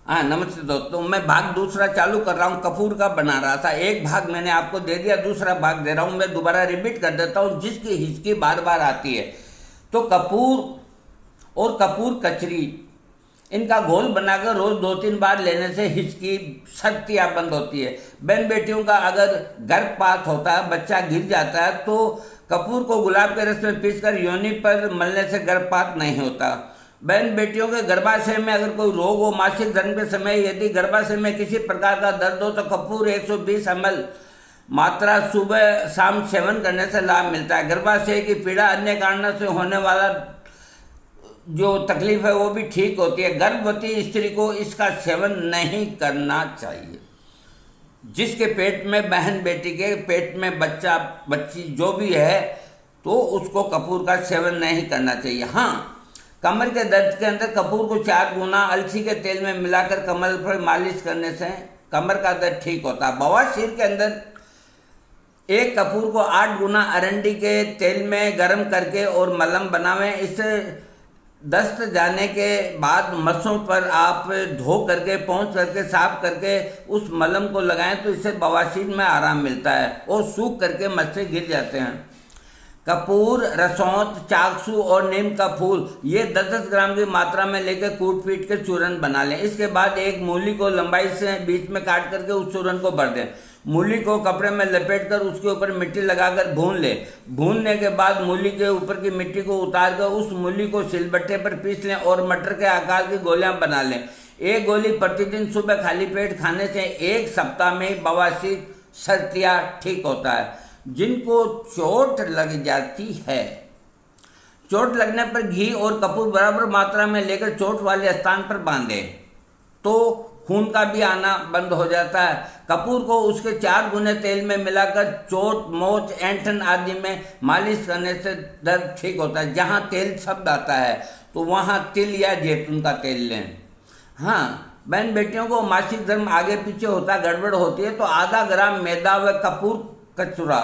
हाँ नमस्ते दोस्तों, मैं भाग दूसरा चालू कर रहा हूँ। कपूर का बना रहा था, एक भाग मैंने आपको दे दिया, दूसरा भाग दे रहा हूँ। मैं दोबारा रिपीट कर देता हूँ जिसकी हिचकी बार बार आती है। तो कपूर और कपूर कचरी, इनका घोल बनाकर रोज 2-3 बार लेने से हिचकी सख्तियाँ बंद होती है। बहन बेटियों का अगर गर्भपात होता है, बच्चा गिर जाता है, तो कपूर को गुलाब के रस में पीसकर योनि पर मलने से गर्भपात नहीं होता। बहन बेटियों के गर्भाशय में अगर कोई रोग हो, मासिक धर्म के समय यदि गर्भाशय में किसी प्रकार का दर्द हो, तो कपूर 120 ml मात्रा सुबह शाम सेवन करने से लाभ मिलता है। गर्भाशय की पीड़ा अन्य कारणों से होने वाला जो तकलीफ है वो भी ठीक होती है। गर्भवती स्त्री को इसका सेवन नहीं करना चाहिए। जिसके पेट में, बहन बेटी के पेट में बच्चा बच्ची जो भी है, तो उसको कपूर का सेवन नहीं करना चाहिए। हाँ, कमर के दर्द के अंदर कपूर को 4 गुना अलसी के तेल में मिलाकर कमर पर मालिश करने से कमर का दर्द ठीक होता है। बवासीर के अंदर एक कपूर को 8 गुना अरंडी के तेल में गर्म करके और मलहम बनावें। इससे दस्त जाने के बाद मसों पर आप धो करके, पोंछ करके, साफ करके उस मलहम को लगाएं, तो इससे बवासीर में आराम मिलता है और सूख करके मस्से गिर जाते हैं। कपूर, रसौंत, चाकसू और नीम का फूल, ये 10-10 ग्राम की मात्रा में लेकर कूट पीट के चूरन बना लें। इसके बाद एक मूली को लंबाई से बीच में काट करके उस चूरन को भर दें। मूली को कपड़े में लपेट कर उसके ऊपर मिट्टी लगाकर भून लें। भूनने के बाद मूली के ऊपर की मिट्टी को उतार कर उस मूली को सिलबट्टे पर पीस लें और मटर के आकार की गोलियां बना लें। एक गोली प्रतिदिन सुबह खाली पेट खाने से 1 सप्ताह में बवासीर, सर्दियाँ ठीक होता है। जिनको चोट लग जाती है, चोट लगने पर घी और कपूर बराबर मात्रा में लेकर चोट वाले स्थान पर बांधें, तो खून का भी आना बंद हो जाता है। कपूर को उसके 4 गुने तेल में मिलाकर चोट, मोच, ऐंठन आदि में मालिश करने से दर्द ठीक होता है। जहाँ तेल शब्द आता है तो वहाँ तिल या जैतून का तेल लें। हाँ, बहन बेटियों को मासिक धर्म आगे पीछे होता, गड़बड़ होती है, तो आधा ग्राम मैदा व कपूर कचूरा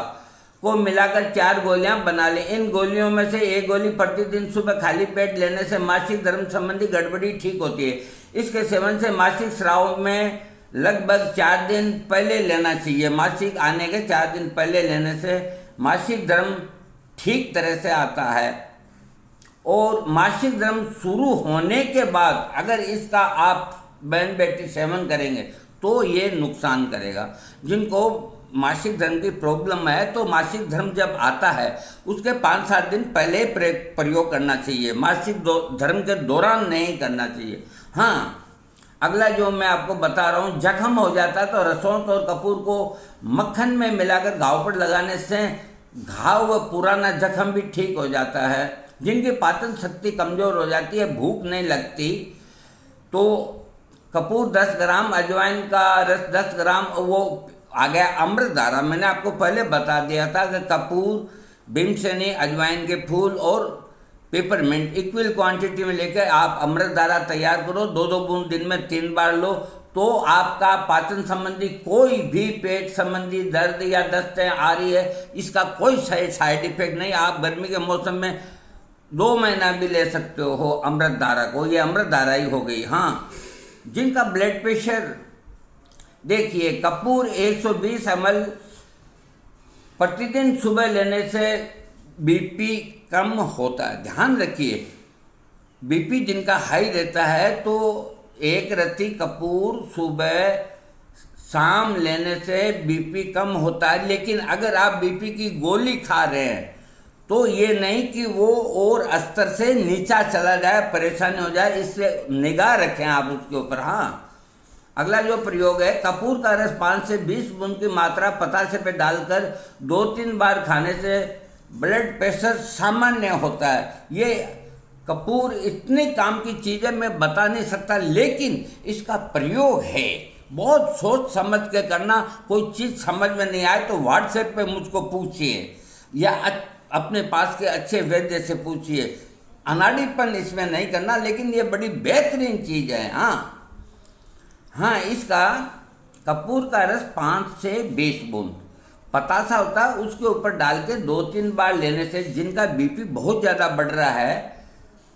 को मिलाकर 4 गोलियां बना लें। इन गोलियों में से एक गोली प्रतिदिन सुबह खाली पेट लेने से मासिक धर्म संबंधी गड़बड़ी ठीक होती है। इसके सेवन से मासिक स्राव में लगभग 4 दिन पहले लेना चाहिए। मासिक आने के 4 दिन पहले लेने से मासिक धर्म ठीक तरह से आता है। और मासिक धर्म शुरू होने के बाद अगर इसका आप बहन बेटी सेवन करेंगे तो ये नुकसान करेगा। जिनको मासिक धर्म की प्रॉब्लम है, तो मासिक धर्म जब आता है उसके 5-7 दिन पहले प्रयोग करना चाहिए। मासिक धर्म के दौरान नहीं करना चाहिए। हाँ, अगला जो मैं आपको बता रहा हूँ, जख्म हो जाता है तो रसौंत और कपूर को मक्खन में मिलाकर घाव पर लगाने से घाव व पुराना जख्म भी ठीक हो जाता है। जिनकी पाचन शक्ति कमजोर हो जाती है, भूख नहीं लगती, तो कपूर 10 ग्राम, अजवाइन का रस 10 ग्राम, वो आ गया अमृतधारा। मैंने आपको पहले बता दिया था कि कपूर, भीमसेनी, अजवाइन के फूल और पेपरमिंट इक्वल क्वांटिटी में लेकर आप अमृतधारा तैयार करो। 2-2 बूंद दिन में 3 बार लो, तो आपका पाचन संबंधी कोई भी, पेट संबंधी दर्द या दस्तें आ रही है, इसका कोई साइड इफेक्ट नहीं। आप गर्मी के मौसम में 2 महीना भी ले सकते हो अमृतधारा को। ये अमृतधारा ही हो गई। हाँ, जिनका ब्लड प्रेशर, देखिए कपूर 120 ml प्रतिदिन सुबह लेने से बीपी कम होता है। ध्यान रखिए, बीपी जिनका हाई रहता है तो एक रत्ती कपूर सुबह शाम लेने से बीपी कम होता है। लेकिन अगर आप बीपी की गोली खा रहे हैं तो ये नहीं कि वो और स्तर से नीचा चला जाए, परेशानी हो जाए, इससे निगाह रखें आप उसके ऊपर। हाँ, अगला जो प्रयोग है, कपूर का रस 5 से 20 बूंद की मात्रा पतासे पे डालकर 2-3 बार खाने से ब्लड प्रेशर सामान्य होता है। ये कपूर इतनी काम की चीज़ें मैं बता नहीं सकता, लेकिन इसका प्रयोग है, बहुत सोच समझ के करना। कोई चीज़ समझ में नहीं आए तो व्हाट्सएप पे मुझको पूछिए या अपने पास के अच्छे वैद्य से पूछिए। अनाड़ीपन इसमें नहीं करना, लेकिन ये बड़ी बेहतरीन चीज़ है। हाँ, इसका कपूर का रस 5 से 20 बूंद पतासा होता है, उसके ऊपर डाल के 2-3 बार लेने से जिनका बीपी बहुत ज़्यादा बढ़ रहा है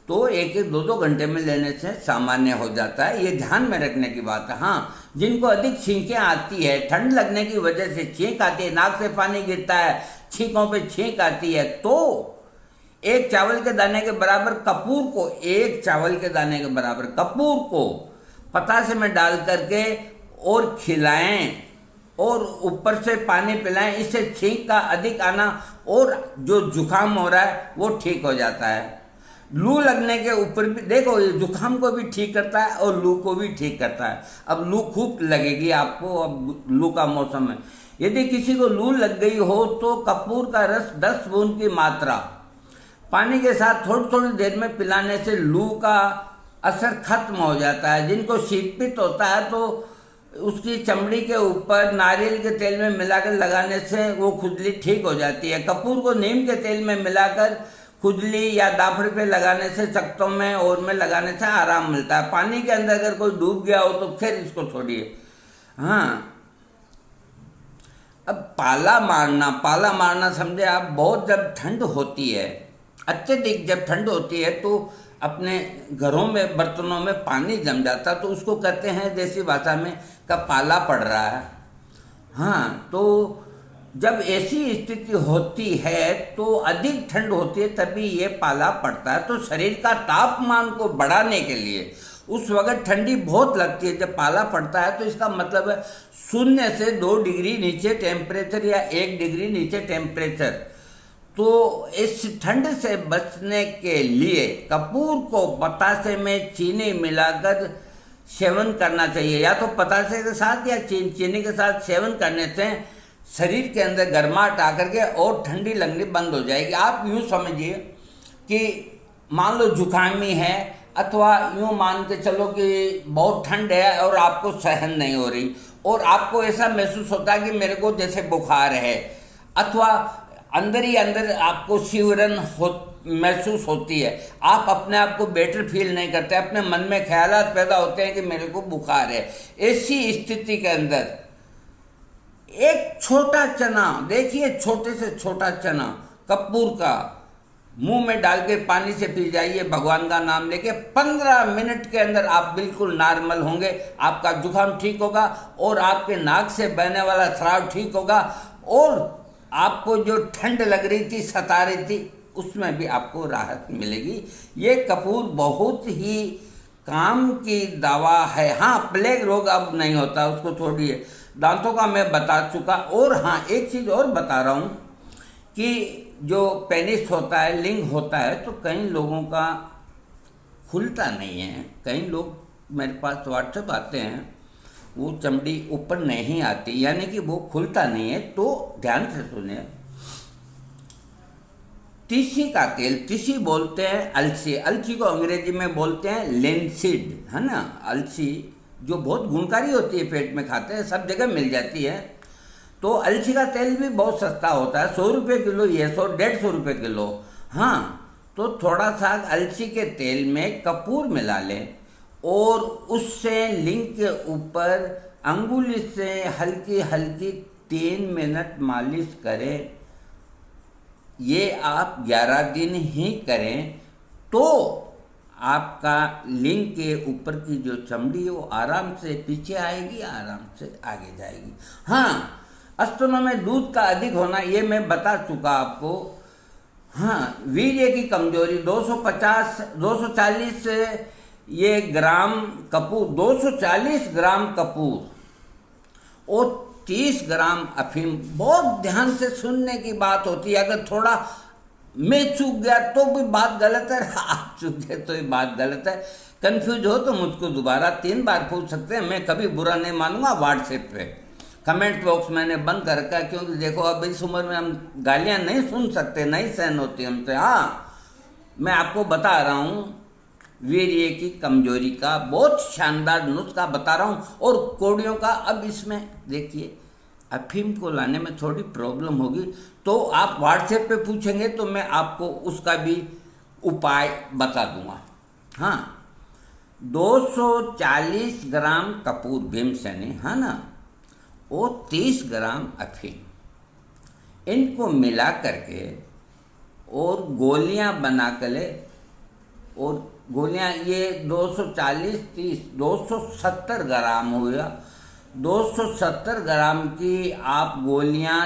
तो एक एक 2-2 घंटे में लेने से सामान्य हो जाता है। ये ध्यान में रखने की बात है। हाँ, जिनको अधिक छींकें आती है, ठंड लगने की वजह से छींक आती है, नाक से पानी गिरता है, छींकों पे छींक आती है, तो एक चावल के दाने के बराबर कपूर को, एक चावल के दाने के बराबर कपूर को पतासे में डाल करके और खिलाएं और ऊपर से पानी पिलाएं। इससे छींक का अधिक आना और जो जुकाम हो रहा है वो ठीक हो जाता है। लू लगने के ऊपर भी देखो, ये जुकाम को भी ठीक करता है और लू को भी ठीक करता है। अब लू खूब लगेगी आपको, अब लू का मौसम है। यदि किसी को लू लग गई हो तो कपूर का रस 10 बूंद की मात्रा पानी के साथ थोड़ी थोड़ी देर में पिलाने से लू का असर खत्म हो जाता है। जिनको शीतपित्त होता है तो उसकी चमड़ी के ऊपर नारियल के तेल में मिलाकर लगाने से वो खुजली ठीक हो जाती है। कपूर को नीम के तेल में मिलाकर खुजली या दाफड़े पे लगाने से, चकत्तों में और में लगाने से आराम मिलता है। पानी के अंदर अगर कोई डूब गया हो तो फिर इसको छोड़िए। हाँ, अब पाला मारना समझे आप, बहुत जब ठंड होती है, अत्यधिक जब ठंड होती है तो अपने घरों में बर्तनों में पानी जम जाता, तो उसको कहते हैं देसी भाषा में का पाला पड़ रहा है। हाँ, तो जब ऐसी स्थिति होती है तो अधिक ठंड होती है, तभी ये पाला पड़ता है। तो शरीर का तापमान को बढ़ाने के लिए उस वक्त ठंडी बहुत लगती है जब पाला पड़ता है, तो इसका मतलब है 0 से 2 डिग्री नीचे टेम्परेचर या 1 डिग्री नीचे टेम्परेचर। तो इस ठंड से बचने के लिए कपूर को पतासे में चीनी मिलाकर सेवन करना चाहिए, या तो पतासे के साथ या चीनी के साथ सेवन करने से शरीर के अंदर गर्माहट आकर के और ठंडी लगनी बंद हो जाएगी। आप यूँ समझिए कि मान लो जुकामी है, अथवा यूँ मान के चलो कि बहुत ठंड है और आपको सहन नहीं हो रही, और आपको ऐसा महसूस होता है कि मेरे को जैसे बुखार है, अथवा अंदर ही अंदर आपको शिवरण महसूस होती है, आप अपने आप को बेटर फील नहीं करते, अपने मन में ख्यालात पैदा होते हैं कि मेरे को बुखार है। ऐसी स्थिति के अंदर एक छोटा चना, देखिए छोटे से छोटा चना कपूर का मुंह में डाल के पानी से पी जाइए भगवान का नाम लेके, 15 मिनट के अंदर आप बिल्कुल नॉर्मल होंगे। आपका जुकाम ठीक होगा और आपके नाक से बहने वाला स्राव ठीक होगा, और आपको जो ठंड लग रही थी, सता रही थी, उसमें भी आपको राहत मिलेगी। ये कपूर बहुत ही काम की दवा है। हाँ, प्लेग रोग अब नहीं होता, उसको छोड़िए, दांतों का मैं बता चुका। और हाँ, एक चीज़ और बता रहा हूँ कि जो पेनिस होता है, लिंग होता है, तो कई लोगों का खुलता नहीं है। कई लोग मेरे पास व्हाट्सएप आते हैं, वो चमड़ी ऊपर नहीं आती, यानी कि वो खुलता नहीं है। तो ध्यान से सुनिए, तीसी का तेल, तीसी बोलते हैं अलसी, अलसी को अंग्रेजी में बोलते हैं लिनसीड, है ना। अलसी जो बहुत गुणकारी होती है, पेट में खाते हैं, सब जगह मिल जाती है। तो अलसी का तेल भी बहुत सस्ता होता है, 100 रुपये किलो, ये 100-150 रुपये किलो। हाँ, तो थोड़ा सा अलसी के तेल में कपूर मिला लें और उससे लिंग के ऊपर अंगुली से हल्की हल्की 3 मिनट मालिश करें। ये आप 11 दिन ही करें तो आपका लिंग के ऊपर की जो चमड़ी है वो आराम से पीछे आएगी, आराम से आगे जाएगी। हाँ, स्तनों में दूध का अधिक होना, ये मैं बता चुका आपको। हाँ, वीर्य की कमजोरी, 240 ये ग्राम कपूर, 240 ग्राम कपूर और 30 ग्राम अफीम। बहुत ध्यान से सुनने की बात होती है। अगर थोड़ा मैं चूक गया तो भी बात गलत है, आप चूक गए तो भी बात गलत है। कंफ्यूज हो तो मुझको दोबारा 3 बार पूछ सकते हैं, मैं कभी बुरा नहीं मानूंगा। व्हाट्सएप पे कमेंट बॉक्स मैंने बंद कर रखा है, क्योंकि देखो अब इस उम्र में हम गालियाँ नहीं सुन सकते, नहीं सहन होती हमसे। हाँ, मैं आपको बता रहा हूँ वीर्य की कमजोरी का बहुत शानदार नुस्खा बता रहा हूँ, और कोड़ियों का। अब इसमें देखिए, अफीम को लाने में थोड़ी प्रॉब्लम होगी, तो आप व्हाट्सएप पे पूछेंगे तो मैं आपको उसका भी उपाय बता दूंगा। हाँ, 240 ग्राम कपूर भीमसेनी, है ना, और 30 ग्राम अफीम, इनको मिला करके और गोलियां बना कर ले और गोलियां ये 240 30 270 ग्राम हुआ। 270 ग्राम की आप गोलियां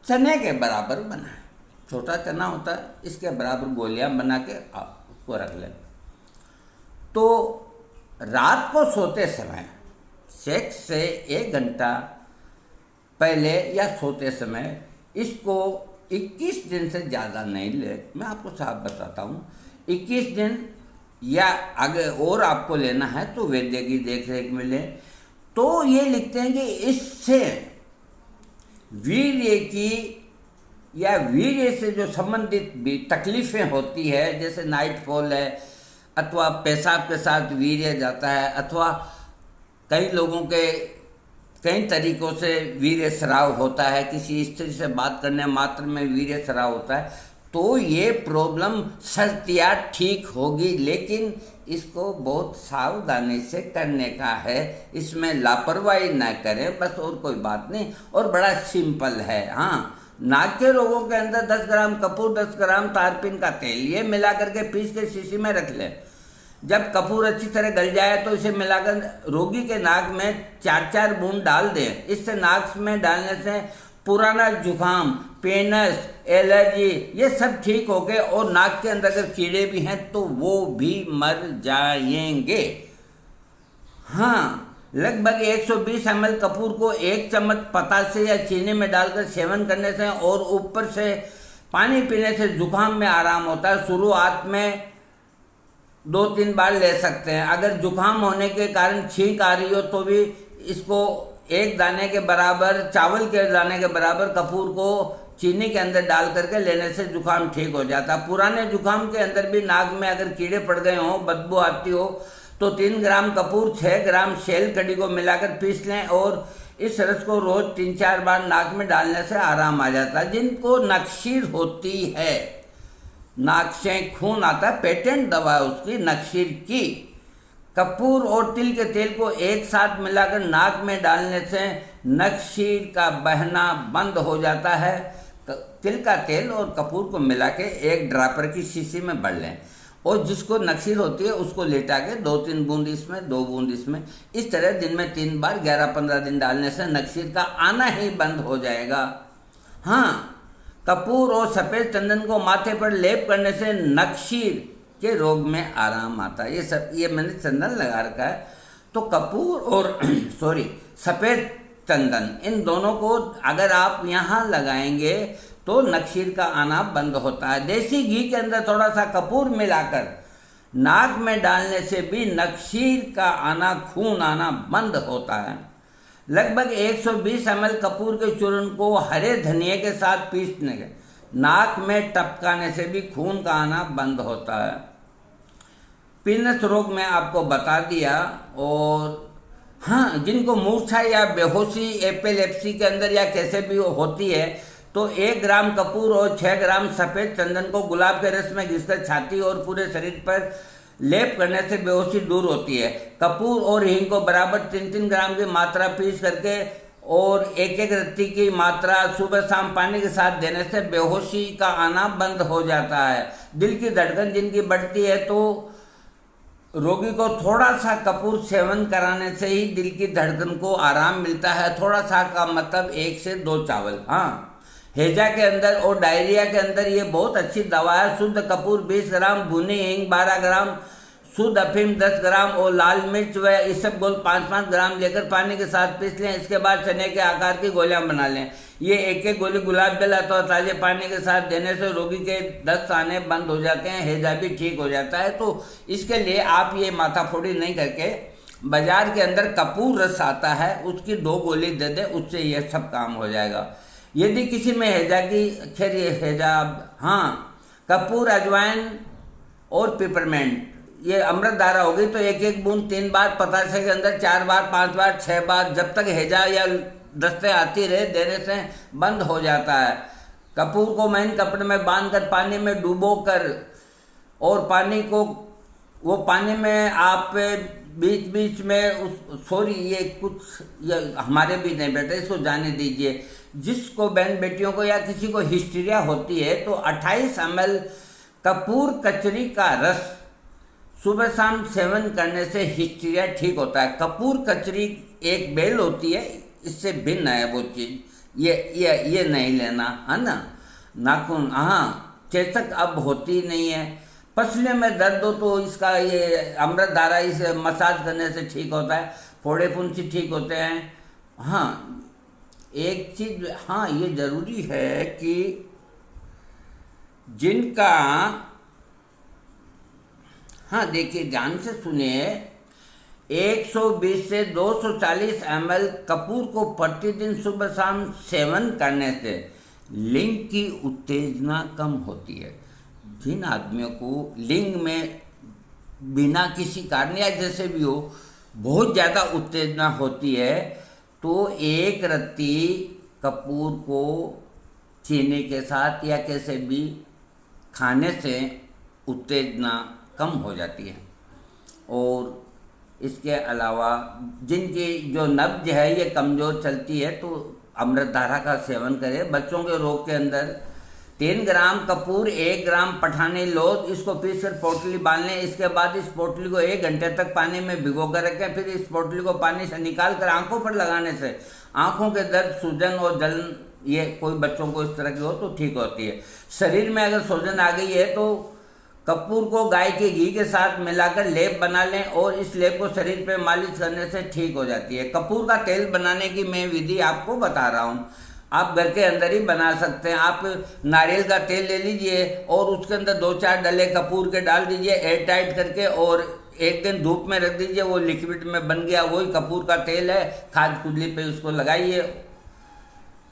चने के बराबर बनाएं, छोटा चना होता है इसके बराबर गोलियां बना के आप उसको रख लें। तो रात को सोते समय सेक्स से 1 घंटा पहले या सोते समय इसको 21 दिन से ज़्यादा नहीं ले। मैं आपको साफ बताता हूँ, 21 दिन या आगे और आपको लेना है तो वैद्य की देख रेख में लें। तो ये लिखते हैं कि इससे वीर्य की या वीर्य से जो संबंधित भी तकलीफ़ें होती है, जैसे नाइटफॉल है अथवा पेशाब के साथ वीर्य जाता है, अथवा कई लोगों के कई तरीक़ों से वीर्य स्राव होता है, किसी स्त्री से बात करने मात्र में वीर्य स्राव होता है, तो ये प्रॉब्लम सर्तिया ठीक होगी। लेकिन इसको बहुत सावधानी से करने का है, इसमें लापरवाही ना करें बस, और कोई बात नहीं। और बड़ा सिंपल है। हाँ, नाक के रोगों के अंदर 10 ग्राम कपूर, 10 ग्राम तारपीन का तेल ये मिला करके पीस के शीशी में रख लें। जब कपूर अच्छी तरह गल जाए तो इसे मिलाकर रोगी के नाक में 4-4 बूंद डाल दें। इससे नाक में डालने से पुराना जुकाम, पेनस, एलर्जी ये सब ठीक हो गए, और नाक के अंदर अगर कीड़े भी हैं तो वो भी मर जाएंगे। हाँ, लगभग 120 ml कपूर को 1 चम्मच पतासे या चीनी में डालकर सेवन करने से और ऊपर से पानी पीने से जुकाम में आराम होता है। शुरुआत में 2-3 बार ले सकते हैं। अगर जुकाम होने के कारण छींक आ रही हो तो भी इसको 1 दाने के बराबर, चावल के दाने के बराबर कपूर को चीनी के अंदर डाल करके लेने से जुकाम ठीक हो जाता है। पुराने जुकाम के अंदर भी नाक में अगर कीड़े पड़ गए हों, बदबू आती हो, तो 3 ग्राम कपूर 6 ग्राम शैल कड़ी को मिलाकर पीस लें और इस रस को रोज 3-4 बार नाक में डालने से आराम आ जाता है। जिनको नक्सीर होती है, नाक से खून आता है, पेटेंट दवा है उसकी नक्सीर की, कपूर और तिल के तेल को एक साथ मिलाकर नाक में डालने से नक्सीर का बहना बंद हो जाता है। तिल का तेल और कपूर को मिला के 1 ड्रापर की शीशी में भर लें, और जिसको नक्सीर होती है उसको लेटा के 2-3 बूंद इसमें, 2 बूंद इसमें, इस तरह दिन में 3 बार 11-15 दिन डालने से नक्सीर का आना ही बंद हो जाएगा। हाँ, कपूर और सफ़ेद चंदन को माथे पर लेप करने से नक्सीर के रोग में आराम आता है। ये मैंने चंदन लगा रखा है। तो कपूर और सफ़ेद चंदन, इन दोनों को अगर आप यहाँ लगाएंगे तो नक्सीर का आना बंद होता है। देसी घी के अंदर थोड़ा सा कपूर मिलाकर नाक में डालने से भी नक्सीर का आना, खून आना बंद होता है। लगभग 120 ml कपूर के चूर्ण को हरे धनिए के साथ पीसने के नाक में टपकाने से भी खून का आना बंद होता है। पीनस रोग में आपको बता दिया। और हाँ, जिनको मूर्छा या बेहोशी एपिलेप्सी के अंदर या कैसे भी होती है, तो 1 ग्राम कपूर और 6 ग्राम सफ़ेद चंदन को गुलाब के रस में घिसकर छाती और पूरे शरीर पर लेप करने से बेहोशी दूर होती है। कपूर और हींग को बराबर 3-3 ग्राम की मात्रा पीस करके और 1-1 रत्ती की मात्रा सुबह शाम पानी के साथ देने से बेहोशी का आना बंद हो जाता है। दिल की धड़कन जिनकी बढ़ती है तो रोगी को थोड़ा सा कपूर सेवन कराने से ही दिल की धड़कन को आराम मिलता है। थोड़ा सा का मतलब 1 से 2 चावल। हाँ, हैजा के अंदर और डायरिया के अंदर ये बहुत अच्छी दवा है। शुद्ध कपूर 20 ग्राम, भुनी हींग 12 ग्राम, शुद्ध अफीम 10 ग्राम और लाल मिर्च व इसबगोल 5-5 ग्राम लेकर पानी के साथ पीस लें। इसके बाद चने के आकार की गोलियां बना लें। ये 1-1 गोली गुलाब जल अथवा ताजे पानी के साथ देने से रोगी के दस्त आने बंद हो जाते हैं, हैजा भी ठीक हो जाता है। तो इसके लिए आप ये माथाफोड़ी नहीं करके बाजार के अंदर कपूर रस आता है, उसकी 2 गोली दे दें, उससे यह सब काम हो जाएगा। यदि किसी में हैजा की, खैर ये हैजा, हाँ, कपूर, अजवाइन और पिपरमेंट ये अमृत धारा होगी तो 1-1 बूंद 3 बार पतासे के अंदर 4 बार, 5 बार, 6 बार, जब तक हैजा या दस्ते आती रहे देने से बंद हो जाता है। कपूर को महीन कपड़े में बांधकर पानी में डुबो कर और पानी में आप बीच बीच में ये हमारे भी नहीं बेटे, इसको जाने दीजिए। जिसको बहन बेटियों को या किसी को हिस्टीरिया होती है तो 28 ml कपूर कचरी का रस सुबह शाम सेवन करने से हिस्टीरिया ठीक होता है। कपूर कचरी एक बेल होती है, इससे भिन्न है वो चीज़। ये नहीं लेना है ना। नाखून, हाँ, चेचक अब होती नहीं है। पसले में दर्द हो तो इसका ये अमृत धारा इसे मसाज करने से ठीक होता है। फोड़े फुंसी ठीक होते हैं। हाँ, एक चीज़, हाँ, ये ज़रूरी है कि जिनका, हाँ देखिए ध्यान से सुनिए, 120 से 240 ml कपूर को प्रतिदिन सुबह शाम सेवन करने से लिंग की उत्तेजना कम होती है। जिन आदमियों को लिंग में बिना किसी कारण या जैसे भी हो बहुत ज़्यादा उत्तेजना होती है, तो एक रत्ती कपूर को चीनी के साथ या कैसे भी खाने से उत्तेजना कम हो जाती है। और इसके अलावा जिनकी जो नब्ज है ये कमज़ोर चलती है तो अमृतधारा का सेवन करें। बच्चों के रोग के अंदर 3 ग्राम कपूर, 1 ग्राम पठानी लोध, इसको पीसकर पोटली बांध लें। इसके बाद इस पोटली को 1 घंटे तक पानी में भिगो कर रखें। फिर इस पोटली को पानी से निकाल कर आँखों पर लगाने से आँखों के दर्द, सूजन और जलन, ये कोई बच्चों को इस तरह की हो तो ठीक होती है। शरीर में अगर सूजन आ गई है तो कपूर को गाय के घी के साथ मिलाकर लेप बना लें और इस लेप को शरीर पे मालिश करने से ठीक हो जाती है। कपूर का तेल बनाने की मैं विधि आपको बता रहा हूँ, आप घर के अंदर ही बना सकते हैं। आप नारियल का तेल ले लीजिए और उसके अंदर 2-4 डले कपूर के डाल दीजिए एयर टाइट करके, और एक दिन धूप में रख दीजिए। वो लिक्विड में बन गया, वही कपूर का तेल है। खाज खुजली पे उसको लगाइए।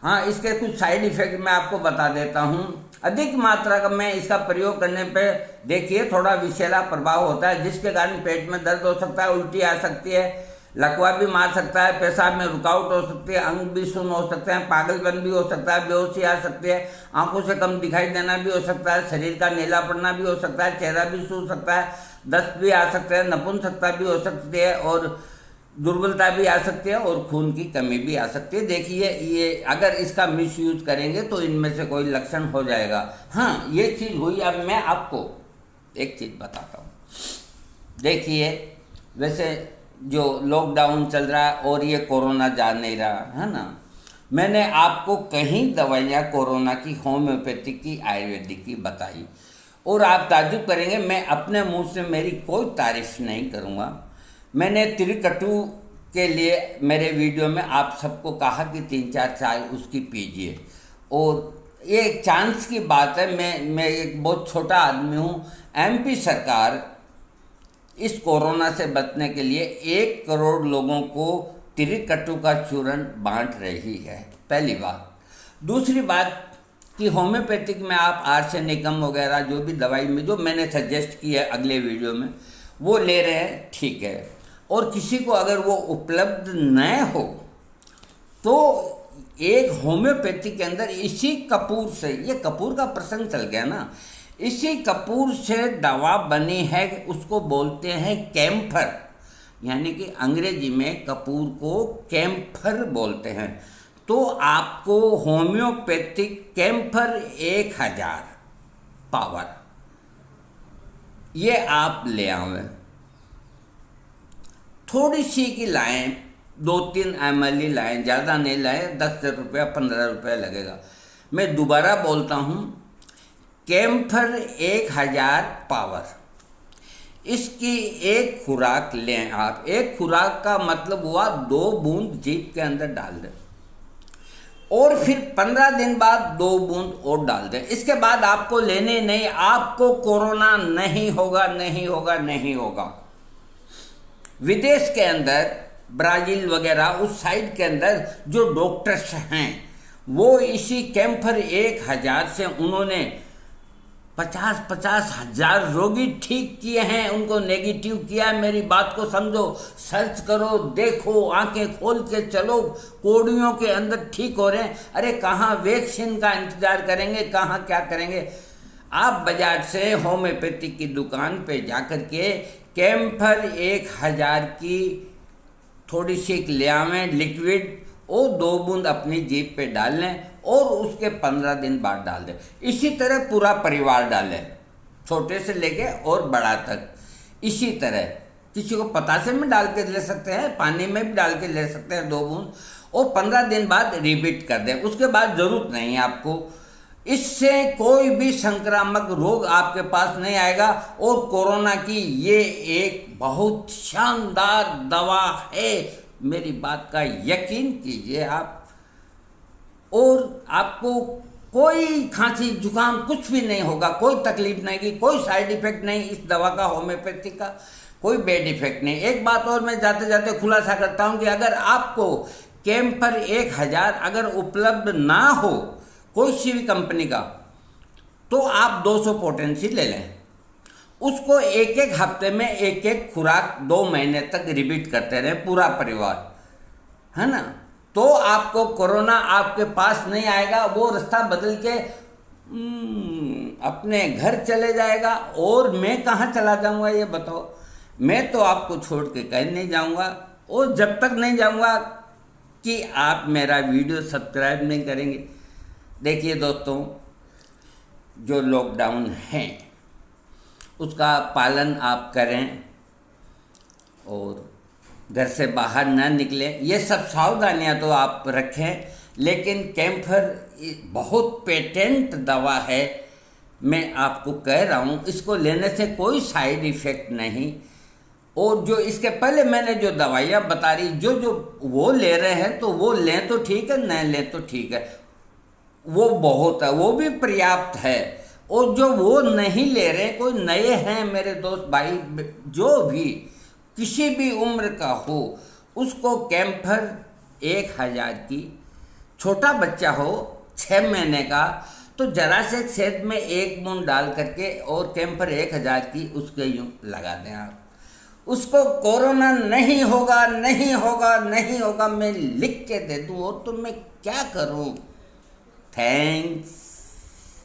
हाँ, इसके कुछ साइड इफेक्ट मैं आपको बता देता हूँ। अधिक मात्रा का में इसका प्रयोग करने पे देखिए थोड़ा विषैला प्रभाव होता है, जिसके कारण पेट में दर्द हो सकता है, उल्टी आ सकती है, लकवा भी मार सकता है, पेशाब में रुकावट हो सकती है, अंग भी सुन्न हो सकते हैं, पागलपन भी हो सकता है, बेहोशी आ सकती है, आंखों से कम दिखाई देना भी हो सकता है, शरीर का नीला पड़ना भी हो सकता है, चेहरा भी सूज सकता है, दस्त भी आ सकता है, नपुंसकता भी हो सकती है और दुर्बलता भी आ सकती है और खून की कमी भी आ सकती है। देखिए ये अगर इसका मिसयूज करेंगे तो इनमें से कोई लक्षण हो जाएगा। हाँ, ये चीज़ हुई। अब मैं आपको एक चीज़ बताता हूँ। देखिए, वैसे जो लॉकडाउन चल रहा है और ये कोरोना जा नहीं रहा है ना, मैंने आपको कहीं दवाइयाँ कोरोना की होम्योपैथिक की, आयुर्वेदिक की बताई और आप ताज्जुब करेंगे। मैं अपने मुंह से मेरी कोई तारीफ नहीं करूँगा। मैंने त्रिकटु के लिए मेरे वीडियो में आप सबको कहा कि 3-4 चाय उसकी पीजिए, और ये एक चांस की बात है। मैं एक बहुत छोटा आदमी हूँ। एमपी सरकार इस कोरोना से बचने के लिए 1 करोड़ लोगों को त्रिकटु का चूर्ण बांट रही है, पहली बात। दूसरी बात कि होम्योपैथिक में आप आर्सेनिकम वगैरह जो भी दवाई में जो मैंने सजेस्ट की है अगले वीडियो में वो ले रहे हैं, ठीक है। और किसी को अगर वो उपलब्ध न हो तो एक होम्योपैथी के अंदर इसी कपूर से, ये कपूर का प्रसंग चल गया ना, इसी कपूर से दवा बनी है, उसको बोलते हैं कैम्फर, यानी कि अंग्रेजी में कपूर को कैम्फर बोलते हैं। तो आपको होम्योपैथिक कैम्फर 1000 पावर ये आप ले आवें। थोड़ी सी की लाएं, 2-3 ml ही लाएं, ज़्यादा नहीं लाएं। 10 रुपया 15 रुपया लगेगा। मैं दोबारा बोलता हूँ, कैम्फर 1000 पावर, इसकी एक खुराक लें आप। एक खुराक का मतलब हुआ 2 बूंद जीभ के अंदर डाल दें और फिर 15 दिन बाद 2 बूंद और डाल दें। इसके बाद आपको लेने नहीं, आपको कोरोना नहीं होगा, नहीं होगा, नहीं होगा। विदेश के अंदर, ब्राज़ील वगैरह उस साइड के अंदर जो डॉक्टर्स हैं वो इसी कैम्फर 1000 से उन्होंने 50-50 हजार रोगी ठीक किए हैं, उनको नेगेटिव किया है। मेरी बात को समझो, सर्च करो, देखो, आंखें खोल के चलो, कोड़ियों के अंदर ठीक हो रहे हैं। अरे कहाँ वैक्सीन का इंतजार करेंगे, कहाँ क्या करेंगे। आप बाजार से होम्योपैथिक की दुकान पे जाकर के कैम्फर 1000 की थोड़ी सी ले आवें लिक्विड और 2 बूंद अपनी जीभ पे डाल लें और उसके 15 दिन बाद डाल दें। इसी तरह पूरा परिवार डालें, छोटे से लेके और बड़ा तक। इसी तरह किसी को पतासे में डाल के ले सकते हैं, पानी में भी डाल के ले सकते हैं 2 बूंद, और 15 दिन बाद रिपीट कर दें। उसके बाद ज़रूरत नहीं है आपको। इससे कोई भी संक्रामक रोग आपके पास नहीं आएगा। और कोरोना की ये एक बहुत शानदार दवा है, मेरी बात का यकीन कीजिए आप। और आपको कोई खांसी जुकाम कुछ भी नहीं होगा, कोई तकलीफ नहीं की, कोई साइड इफेक्ट नहीं इस दवा का, होम्योपैथी का कोई बेड इफेक्ट नहीं। एक बात और मैं जाते जाते खुलासा करता हूं कि अगर आपको कैम्फर 1000 अगर उपलब्ध ना हो कोई सी भी कंपनी का, तो आप 200 पोटेंसी ले लें। उसको एक एक हफ्ते में एक एक खुराक 2 महीने तक रिपीट करते रहे पूरा परिवार, है ना, तो आपको कोरोना आपके पास नहीं आएगा। वो रास्ता बदल के अपने घर चले जाएगा। और मैं कहाँ चला जाऊँगा ये बताओ? मैं तो आपको छोड़ के कहीं नहीं जाऊँगा, और जब तक नहीं जाऊँगा कि आप मेरा वीडियो सब्सक्राइब नहीं करेंगे। देखिए दोस्तों, जो लॉकडाउन है उसका पालन आप करें और घर से बाहर ना निकलें। ये सब सावधानियां तो आप रखें, लेकिन कैम्फर बहुत पेटेंट दवा है, मैं आपको कह रहा हूँ। इसको लेने से कोई साइड इफ़ेक्ट नहीं। और जो इसके पहले मैंने जो दवाइयाँ बता रही, जो वो ले रहे हैं तो वो लें तो ठीक है, नहीं लें तो ठीक है, वो बहुत है, वो भी पर्याप्त है। और जो वो नहीं ले रहे, कोई नए हैं मेरे दोस्त भाई, जो भी किसी भी उम्र का हो, उसको कैम्फर 1000 की, छोटा बच्चा हो 6 महीने का, तो जरा से सेद में 1 बूंद डाल करके और कैम्फर 1000 की उसके यूँ लगा दें आप। उसको कोरोना नहीं होगा, नहीं होगा, नहीं होगा, मैं लिख के दे दूँ, और तो मैं क्या करूँ। थैंक्स।